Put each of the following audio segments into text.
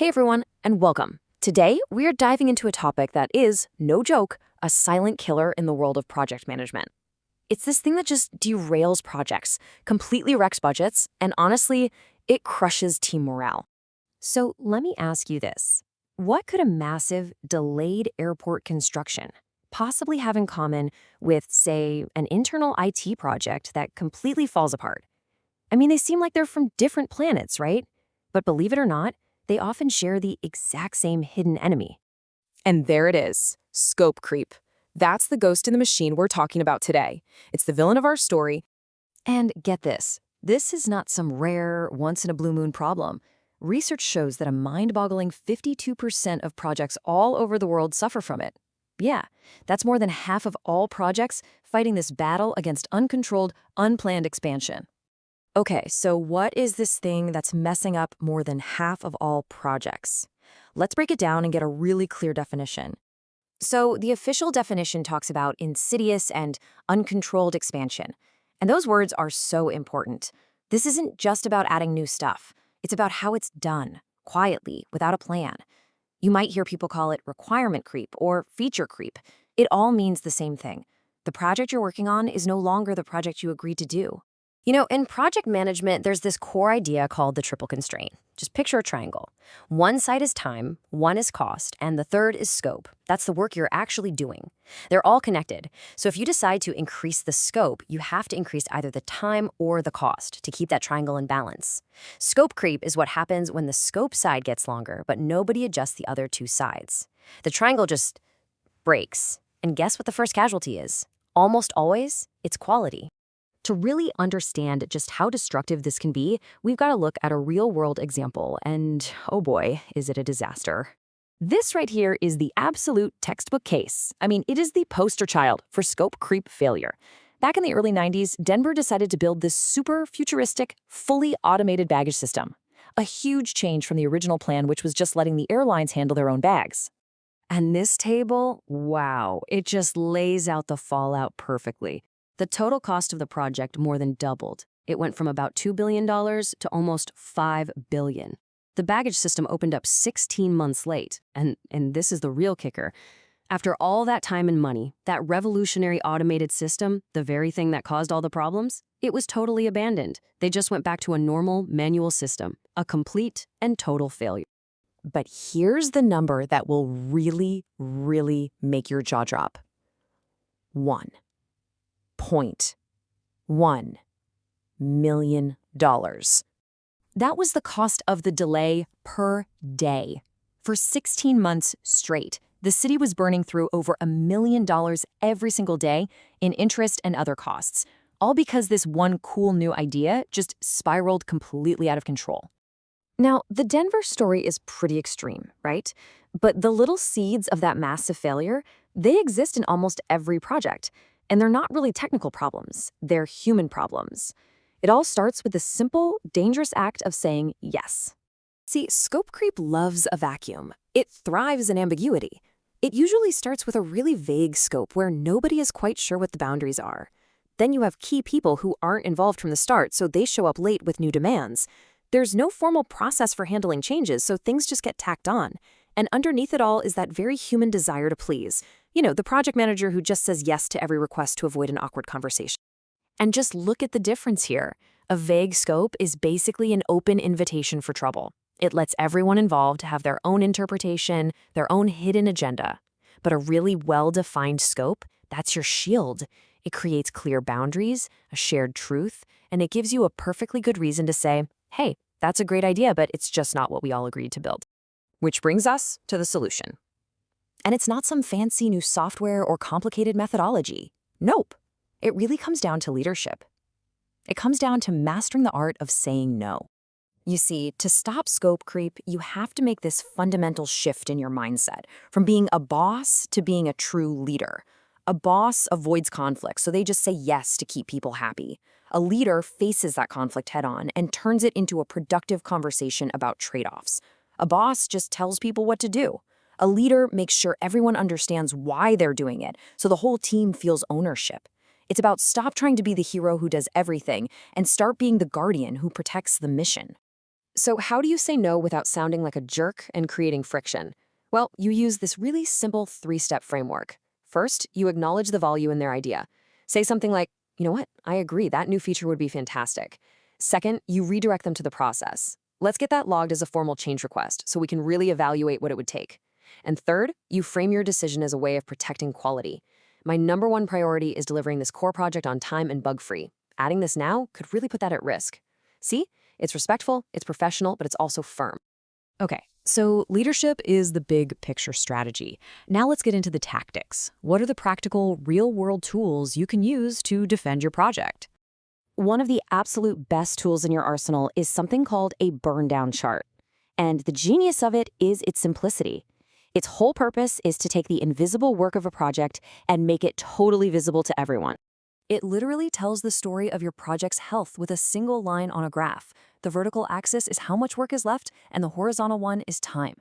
Hey everyone, and welcome. Today, we are diving into a topic that is, no joke, a silent killer in the world of project management. It's this thing that just derails projects, completely wrecks budgets, and honestly, it crushes team morale. So let me ask you this. What could a massive, delayed airport construction possibly have in common with, say, an internal IT project that completely falls apart? I mean, they seem like they're from different planets, right? But believe it or not, they often share the exact same hidden enemy. And there it is, scope creep. That's the ghost in the machine we're talking about today. It's the villain of our story. And get this is not some rare, once-in-a-blue-moon problem. Research shows that a mind-boggling 52% of projects all over the world suffer from it. Yeah, that's more than half of all projects fighting this battle against uncontrolled, unplanned expansion. Okay, so what is this thing that's messing up more than half of all projects? Let's break it down and get a really clear definition. So the official definition talks about insidious and uncontrolled expansion. And those words are so important. This isn't just about adding new stuff. It's about how it's done, quietly, without a plan. You might hear people call it requirement creep or feature creep. It all means the same thing. The project you're working on is no longer the project you agreed to do. You know, in project management, there's this core idea called the triple constraint. Just picture a triangle. One side is time, one is cost, and the third is scope. That's the work you're actually doing. They're all connected. So if you decide to increase the scope, you have to increase either the time or the cost to keep that triangle in balance. Scope creep is what happens when the scope side gets longer, but nobody adjusts the other two sides. The triangle just breaks. And guess what the first casualty is? Almost always, it's quality. To really understand just how destructive this can be, we've got to look at a real-world example, and oh boy, is it a disaster. This right here is the absolute textbook case. I mean, it is the poster child for scope creep failure. Back in the early 90s, Denver decided to build this super futuristic, fully automated baggage system. A huge change from the original plan, which was just letting the airlines handle their own bags. And this table, wow, it just lays out the fallout perfectly. The total cost of the project more than doubled. It went from about $2 billion to almost $5 billion. The baggage system opened up 16 months late, and this is the real kicker. After all that time and money, that revolutionary automated system, the very thing that caused all the problems, it was totally abandoned. They just went back to a normal manual system, a complete and total failure. But here's the number that will really, really make your jaw drop. $1.1 million. That was the cost of the delay per day. For 16 months straight, the city was burning through over $1 million every single day in interest and other costs, all because this one cool new idea just spiraled completely out of control. Now, the Denver story is pretty extreme, right? But the little seeds of that massive failure, they exist in almost every project. And they're not really technical problems, they're human problems. It all starts with the simple, dangerous act of saying yes. See, scope creep loves a vacuum. It thrives in ambiguity. It usually starts with a really vague scope where nobody is quite sure what the boundaries are. Then you have key people who aren't involved from the start, so they show up late with new demands. There's no formal process for handling changes, so things just get tacked on. And underneath it all is that very human desire to please. You know, the project manager who just says yes to every request to avoid an awkward conversation. And just look at the difference here. A vague scope is basically an open invitation for trouble. It lets everyone involved have their own interpretation, their own hidden agenda. But a really well-defined scope, that's your shield. It creates clear boundaries, a shared truth, and it gives you a perfectly good reason to say, hey, that's a great idea, but it's just not what we all agreed to build. Which brings us to the solution. And it's not some fancy new software or complicated methodology. Nope. It really comes down to leadership. It comes down to mastering the art of saying no. You see, to stop scope creep, you have to make this fundamental shift in your mindset from being a boss to being a true leader. A boss avoids conflict, so they just say yes to keep people happy. A leader faces that conflict head-on and turns it into a productive conversation about trade-offs. A boss just tells people what to do. A leader makes sure everyone understands why they're doing it, so the whole team feels ownership. It's about stop trying to be the hero who does everything and start being the guardian who protects the mission. So how do you say no without sounding like a jerk and creating friction? Well, you use this really simple three-step framework. First, you acknowledge the value in their idea. Say something like, you know what, I agree, that new feature would be fantastic. Second, you redirect them to the process. Let's get that logged as a formal change request so we can really evaluate what it would take. And third, you frame your decision as a way of protecting quality. My number one priority is delivering this core project on time and bug-free. Adding this now could really put that at risk. See? It's respectful, it's professional, but it's also firm. Okay, so leadership is the big picture strategy. Now let's get into the tactics. What are the practical, real-world tools you can use to defend your project? One of the absolute best tools in your arsenal is something called a burndown chart. And the genius of it is its simplicity. Its whole purpose is to take the invisible work of a project and make it totally visible to everyone. It literally tells the story of your project's health with a single line on a graph. The vertical axis is how much work is left, and the horizontal one is time.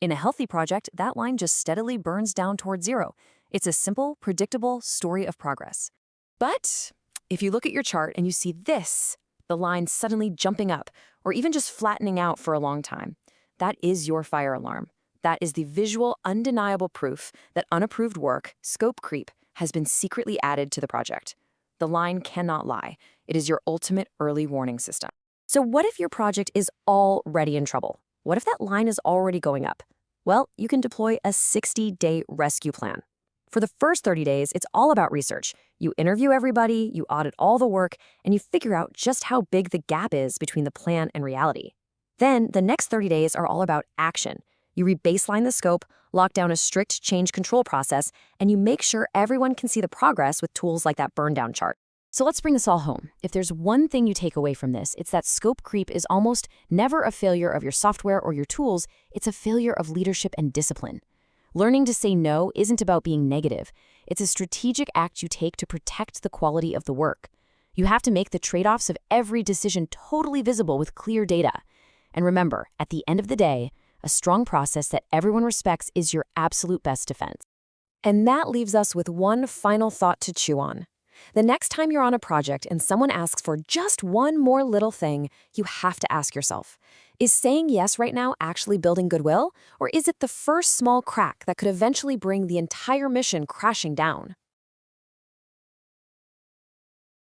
In a healthy project, that line just steadily burns down toward zero. It's a simple, predictable story of progress. But if you look at your chart and you see this, the line suddenly jumping up, or even just flattening out for a long time, that is your fire alarm. That is the visual, undeniable proof that unapproved work, scope creep, has been secretly added to the project. The line cannot lie. It is your ultimate early warning system. So what if your project is already in trouble? What if that line is already going up? Well, you can deploy a 60-day rescue plan. For the first 30 days, it's all about research. You interview everybody, you audit all the work, and you figure out just how big the gap is between the plan and reality. Then, the next 30 days are all about action. You re-baseline the scope, lock down a strict change control process, and you make sure everyone can see the progress with tools like that burndown chart. So let's bring this all home. If there's one thing you take away from this, it's that scope creep is almost never a failure of your software or your tools, it's a failure of leadership and discipline. Learning to say no isn't about being negative. It's a strategic act you take to protect the quality of the work. You have to make the trade-offs of every decision totally visible with clear data. And remember, at the end of the day, a strong process that everyone respects is your absolute best defense. And that leaves us with one final thought to chew on. The next time you're on a project and someone asks for just one more little thing, you have to ask yourself, is saying yes right now actually building goodwill? Or is it the first small crack that could eventually bring the entire mission crashing down?